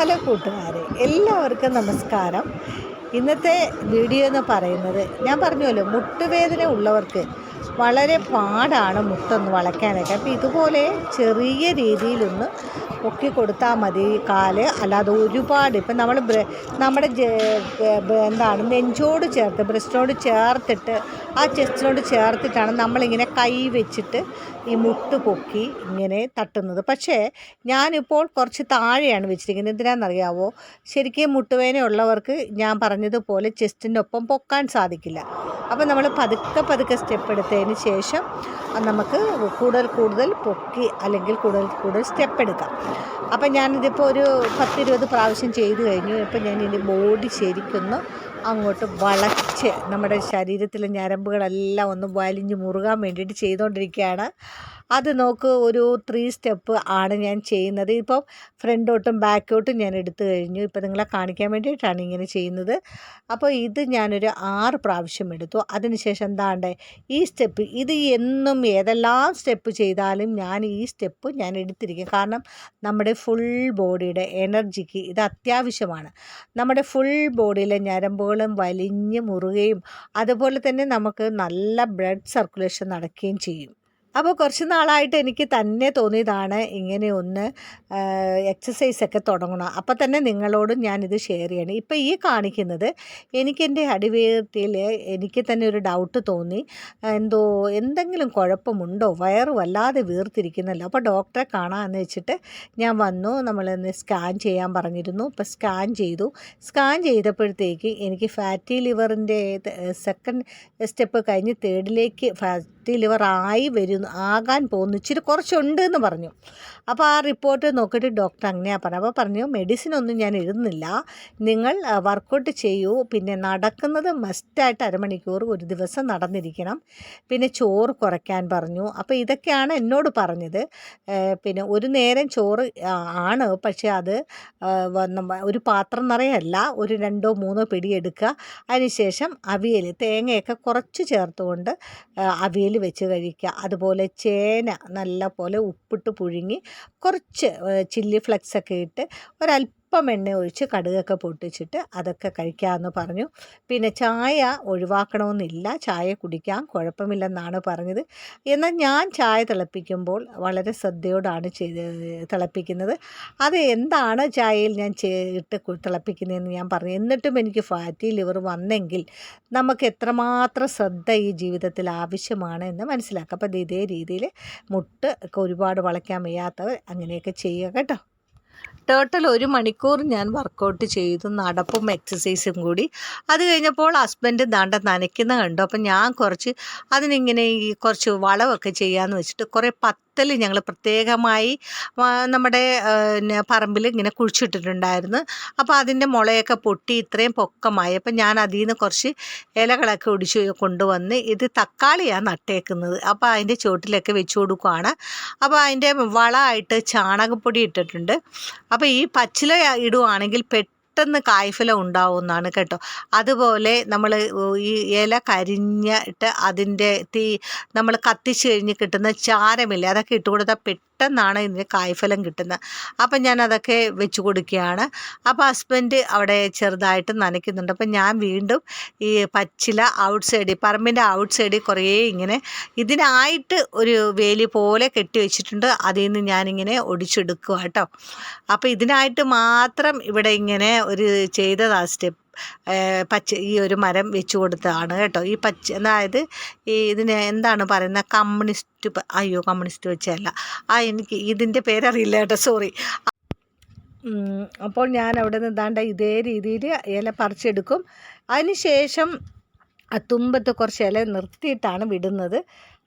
Hello കൂട്ടുകാരെ, എല്ലാവർക്കും നമസ്കാരം. ഇന്നത്തെ വീഡിയോ എന്ന് പറയുന്നത്, ഞാൻ പറഞ്ഞല്ലോ, മുട്ടുവേദന ഉള്ളവർക്ക് വളരെ പാടാണ് മുട്ടൊന്ന് വളയ്ക്കാനൊക്കെ. അപ്പോൾ ഇതുപോലെ ചെറിയ രീതിയിലൊന്ന് പൊക്കി കൊടുത്താൽ മതി കാല്. അല്ലാതെ ഒരുപാട് ഇപ്പം നമ്മുടെ എന്താണ് നെഞ്ചോട് ചേർത്ത്, ബ്രസ്റ്റിനോട് ചേർത്തിട്ട്, ആ ചെസ്റ്റിനോട് ചേർത്തിട്ടാണ് നമ്മളിങ്ങനെ കൈ വെച്ചിട്ട് ഈ മുട്ട് പൊക്കി ഇങ്ങനെ തട്ടുന്നത്. പക്ഷേ ഞാനിപ്പോൾ കുറച്ച് താഴെയാണ് വെച്ചിരിക്കുന്നത്. എന്തിനാണെന്നറിയാവോ? ശരിക്കും മുട്ടുവേദന ഉള്ളവർക്ക് ഞാൻ പറഞ്ഞതുപോലെ ചെസ്റ്റിൻ്റെ ഒപ്പം പൊക്കാൻ സാധിക്കില്ല. അപ്പോൾ നമ്മൾ പതുക്കെ പതുക്കെ സ്റ്റെപ്പ് എടുത്തതിന് ശേഷം നമുക്ക് കൂടുതൽ പൊക്കി അല്ലെങ്കിൽ കൂടുതൽ സ്റ്റെപ്പ് എടുക്കാം. അപ്പം ഞാനിതിപ്പോൾ ഒരു 10-20 പ്രാവശ്യം ചെയ്ത് കഴിഞ്ഞു. ഇപ്പം ഞാൻ ഇതിൻ്റെ ബോഡി ശരിക്കൊന്ന് അങ്ങോട്ട് വളച്ച് നമ്മുടെ ശരീരത്തിലെ ഞരമ്പുകളെല്ലാം ഒന്ന് വലിഞ്ഞ് മുറുകാൻ വേണ്ടിയിട്ട് ചെയ്തുകൊണ്ടിരിക്കുകയാണ്. അത് നോക്ക്, ഒരു 3 സ്റ്റെപ്പ് ആണ് ഞാൻ ചെയ്യുന്നത്. ഇപ്പം ഫ്രണ്ടോട്ടും ബാക്കോട്ടും ഞാൻ എടുത്തു കഴിഞ്ഞു. ഇപ്പം നിങ്ങളെ കാണിക്കാൻ വേണ്ടിയിട്ടാണ് ഇങ്ങനെ ചെയ്യുന്നത്. അപ്പോൾ ഇത് ഞാനൊരു 6 പ്രാവശ്യം എടുത്തു. അതിനുശേഷം എന്താണ്ടേ ഈ സ്റ്റെപ്പ്, ഇത് എന്നും ഏതെല്ലാം സ്റ്റെപ്പ് ചെയ്താലും ഞാൻ ഈ സ്റ്റെപ്പ് ഞാൻ എടുത്തിരിക്കും. കാരണം നമ്മുടെ ഫുൾ ബോഡിയുടെ എനർജിക്ക് ഇത് അത്യാവശ്യമാണ്. നമ്മുടെ ഫുൾ ബോഡിയിലെ ഞരമ്പുകളും വലിഞ്ഞ് മുറുകയും അതുപോലെ തന്നെ നമുക്ക് നല്ല ബ്ലഡ് സർക്കുലേഷൻ നടക്കുകയും ചെയ്യും. അപ്പോൾ കുറച്ച് നാളായിട്ട് എനിക്ക് തന്നെ തോന്നിയതാണ് ഇങ്ങനെ ഒന്ന് എക്സസൈസൊക്കെ തുടങ്ങണം. അപ്പോൾ തന്നെ നിങ്ങളോടും ഞാനിത് ഷെയർ ചെയ്യണം. ഇപ്പോൾ ഈ കാണിക്കുന്നത് എനിക്കെൻ്റെ അടിവയറ്റിൽ എനിക്ക് തന്നെ ഒരു ഡൗട്ട് തോന്നി. എന്തെങ്കിലും കുഴപ്പമുണ്ടോ, വയറ് വല്ലാതെ വീർത്തിരിക്കുന്നല്ലോ. അപ്പോൾ ഡോക്ടറെ കാണാമെന്ന് വെച്ചിട്ട് ഞാൻ വന്നു. നമ്മളൊന്ന് സ്കാൻ ചെയ്യാൻ പറഞ്ഞിരുന്നു. ഇപ്പോൾ സ്കാൻ ചെയ്തു. സ്കാൻ ചെയ്തപ്പോഴത്തേക്ക് എനിക്ക് ഫാറ്റി ലിവറിൻ്റെ സെക്കൻഡ് സ്റ്റെപ്പ് കഴിഞ്ഞ് തേർഡിലേക്ക് ഫാറ്റി ലിവർ ആകാൻ പോകുന്നു, ഇച്ചിരി കുറച്ചുണ്ട് എന്ന് പറഞ്ഞു. അപ്പോൾ ആ റിപ്പോർട്ട് നോക്കിയിട്ട് ഡോക്ടർ അങ്ങനെയാണ് പറഞ്ഞത്. അപ്പോൾ പറഞ്ഞു, മെഡിസിനൊന്നും ഞാൻ എഴുതുന്നില്ല, നിങ്ങൾ വർക്കൗട്ട് ചെയ്യൂ, പിന്നെ നടക്കുന്നത് മസ്റ്റായിട്ട് 1/2 മണിക്കൂർ ഒരു ദിവസം നടന്നിരിക്കണം, പിന്നെ ചോറ് കുറയ്ക്കാൻ പറഞ്ഞു. അപ്പോൾ ഇതൊക്കെയാണ് എന്നോട് പറഞ്ഞത്. പിന്നെ ഒരു നേരം ചോറ് ആണ്, പക്ഷേ അത് ഒരു പാത്രം നിറയല്ല, ഒരു 2-3 പിടി എടുക്കുക. അതിനുശേഷം അവിയൽ, തേങ്ങയൊക്കെ കുറച്ച് ചേർത്തുകൊണ്ട് അവിയൽ വെച്ച് കഴിക്കുക. അതുപോലെ ചേന നല്ല പോലെ ഉപ്പിട്ട് പുഴുങ്ങി കുറച്ച് ചില്ലി ഫ്ലെക്സൊക്കെ ഇട്ട് ഒരല്പം എണ്ണ ഒഴിച്ച് കടുകൊക്കെ പൊട്ടിച്ചിട്ട് അതൊക്കെ കഴിക്കാമെന്ന് പറഞ്ഞു. പിന്നെ ചായ ഒഴിവാക്കണമെന്നില്ല, ചായ കുടിക്കാം, കുഴപ്പമില്ലെന്നാണ് പറഞ്ഞത്. എന്നാൽ ഞാൻ ചായ തിളപ്പിക്കുമ്പോൾ വളരെ ശ്രദ്ധയോടാണ് തിളപ്പിക്കുന്നത്. അത് എന്താണ് ചായയിൽ ഞാൻ ഇട്ട് തിളപ്പിക്കുന്നതെന്ന് ഞാൻ പറഞ്ഞു. എന്നിട്ടും എനിക്ക് ഫാറ്റി ലിവർ വന്നെങ്കിൽ നമുക്ക് എത്രമാത്രം ശ്രദ്ധ ഈ ജീവിതത്തിൽ ആവശ്യമാണ് എന്ന് മനസ്സിലാക്കുക. അപ്പോൾ ഇതേ രീതിയിൽ മുട്ട് ഒക്കെ ഒരുപാട് വളയ്ക്കാൻ വയ്യാത്തവർ അങ്ങനെയൊക്കെ ചെയ്യുക കേട്ടോ. ടോട്ടൽ 1 മണിക്കൂർ ഞാൻ വർക്കൗട്ട് ചെയ്തു, നടപ്പും എക്സസൈസും കൂടി. അത് കഴിഞ്ഞപ്പോൾ ഹസ്ബൻഡ് നനയ്ക്കുന്ന കണ്ടു. അപ്പം ഞാൻ അതിനിങ്ങനെ ഈ കുറച്ച് വളമൊക്കെ ചെയ്യാമെന്ന് വെച്ചിട്ട് കുറേ പത്തൽ ഞങ്ങൾ പ്രത്യേകമായി നമ്മുടെ പറമ്പിൽ ഇങ്ങനെ കുഴിച്ചിട്ടിട്ടുണ്ടായിരുന്നു. അപ്പോൾ അതിൻ്റെ മുളയൊക്കെ പൊട്ടി ഇത്രയും പൊക്കമായി. അപ്പം ഞാൻ അതിൽ നിന്ന് കുറച്ച് ഇലകളൊക്കെ ഒടിച്ച് കൊണ്ടുവന്ന്, ഇത് തക്കാളിയാണ് നട്ടേക്കുന്നത്, അപ്പോൾ അതിൻ്റെ ചുവട്ടിലൊക്കെ വെച്ച് കൊടുക്കുകയാണ്. അപ്പോൾ അതിൻ്റെ വളമായിട്ട് ചാണകപ്പൊടി ഇട്ടിട്ടുണ്ട്. അപ്പോൾ ഈ പച്ചില ഇടുവാണെങ്കിൽ പെട്ടെന്ന് കായ്ഫലം ഉണ്ടാവുമെന്നാണ് കേട്ടോ. അതുപോലെ നമ്മൾ ഈ ഇല കരിഞ്ഞിട്ട് അതിൻ്റെ നമ്മൾ കത്തിച്ച് കഴിഞ്ഞ് കിട്ടുന്ന ചാരമില്ല, അതൊക്കെ ഇട്ട് കൊടുത്താൽ പെട്ടെന്നാണ് ഇതിന് കായ്ഫലം കിട്ടുന്നത്. അപ്പം ഞാൻ അതൊക്കെ വെച്ച് കൊടുക്കുകയാണ്. അപ്പോൾ ഹസ്ബൻഡ് അവിടെ ചെറുതായിട്ട് നനയ്ക്കുന്നുണ്ട്. അപ്പം ഞാൻ വീണ്ടും ഈ പച്ചില പറമ്പിൻ്റെ ഔട്ട് സൈഡിൽ കുറേ ഇങ്ങനെ ഇതിനായിട്ട് ഒരു വേലി പോലെ കെട്ടി വെച്ചിട്ടുണ്ട്. അതിൽ നിന്ന് ഞാനിങ്ങനെ ഒടിച്ചെടുക്കുക കേട്ടോ. അപ്പോൾ ഇതിനായിട്ട് മാത്രം ഇവിടെ ഇങ്ങനെ ഒരു ചെയ്തതാ സ്റ്റെപ്പ്. ഈ ഒരു മരം വെച്ച് കൊടുത്തതാണ് കേട്ടോ. ഈ അതായത് ഇതിന് എന്താണ് പറയുന്നത്, കമ്മ്യൂണിസ്റ്റ് വെച്ചല്ല, എനിക്ക് ഇതിൻ്റെ പേരറിയില്ല കേട്ടോ, സോറി. അപ്പോൾ ഞാൻ അവിടെ നിന്ന് ഇതേ രീതിയിൽ ഇല പറിച്ചെടുക്കും. അതിന് ശേഷം തുമ്പത്ത് കുറച്ച് ഇല നിർത്തിയിട്ടാണ് വിടുന്നത്.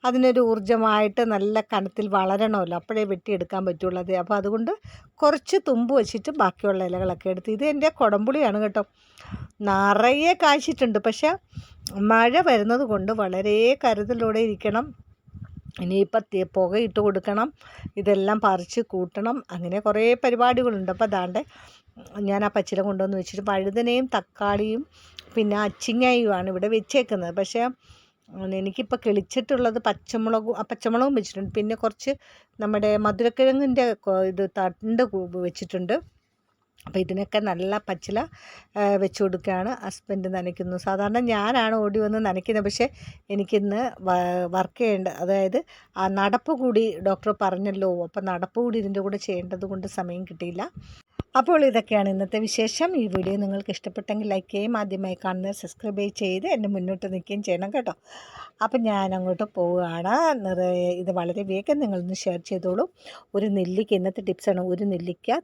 അതിനൊരു ഊർജ്ജമായിട്ട് നല്ല കനത്തിൽ വളരണമല്ലോ, അപ്പോഴേ വെട്ടിയെടുക്കാൻ പറ്റുള്ളൂ. അപ്പോൾ അതുകൊണ്ട് കുറച്ച് തുമ്പ് വെച്ചിട്ട് ബാക്കിയുള്ള ഇലകളൊക്കെ എടുത്ത്, ഇത് എൻ്റെ കുടംപുളിയാണ് കേട്ടോ, നിറയെ കായ്ച്ചിട്ടുണ്ട്. പക്ഷേ മഴ വരുന്നത് കൊണ്ട് വളരെ കരുതലോടെ ഇരിക്കണം. ഇനിയിപ്പോൾ പുകയിട്ട് കൊടുക്കണം, ഇതെല്ലാം പറിച്ച് കൂട്ടണം, അങ്ങനെ കുറേ പരിപാടികളുണ്ട്. അപ്പോൾ ഞാൻ ആ പച്ചില കൊണ്ടുവന്ന് വെച്ചിട്ട് വഴുതനയും തക്കാളിയും പിന്നെ അച്ചിങ്ങയുമാണ് ഇവിടെ വെച്ചേക്കുന്നത്. പക്ഷേ എനിക്കിപ്പോൾ കിളിച്ചിട്ടുള്ളത് പച്ചമുളകും വെച്ചിട്ടുണ്ട്. പിന്നെ കുറച്ച് നമ്മുടെ മധുരക്കിഴങ്ങിൻ്റെ തണ്ട് വെച്ചിട്ടുണ്ട്. അപ്പോൾ ഇതിനൊക്കെ നല്ല പച്ചില വെച്ച് കൊടുക്കുകയാണ്. ഹസ്ബൻഡ് നനയ്ക്കുന്നു. സാധാരണ ഞാനാണ് ഓടി വന്ന് നനയ്ക്കുന്നത്. പക്ഷേ എനിക്കിന്ന് വർക്ക് ചെയ്യേണ്ട, അതായത് ആ നടപ്പ് കൂടി ഡോക്ടർ പറഞ്ഞല്ലോ, അപ്പോൾ നടപ്പ് കൂടി ഇതിൻ്റെ കൂടെ ചെയ്യേണ്ടത് കൊണ്ട് സമയം കിട്ടിയില്ല. അപ്പോൾ ഇതൊക്കെയാണ് ഇന്നത്തെ വിശേഷം. ഈ വീഡിയോ നിങ്ങൾക്ക് ഇഷ്ടപ്പെട്ടെങ്കിൽ ലൈക്ക് ചെയ്യുകയും ആദ്യമായി കാണുന്നത് സബ്സ്ക്രൈബ് ചെയ്ത് എന്നെ മുന്നോട്ട് നിൽക്കുകയും ചെയ്യണം കേട്ടോ. അപ്പം ഞാൻ അങ്ങോട്ട് പോവുകയാണ്. ഇത് വളരെ വേഗം നിങ്ങളൊന്ന് ഷെയർ ചെയ്തോളൂ. ഒരു നെല്ലിക്ക, ഇന്നത്തെ ടിപ്സാണ്, ഒരു നെല്ലിക്ക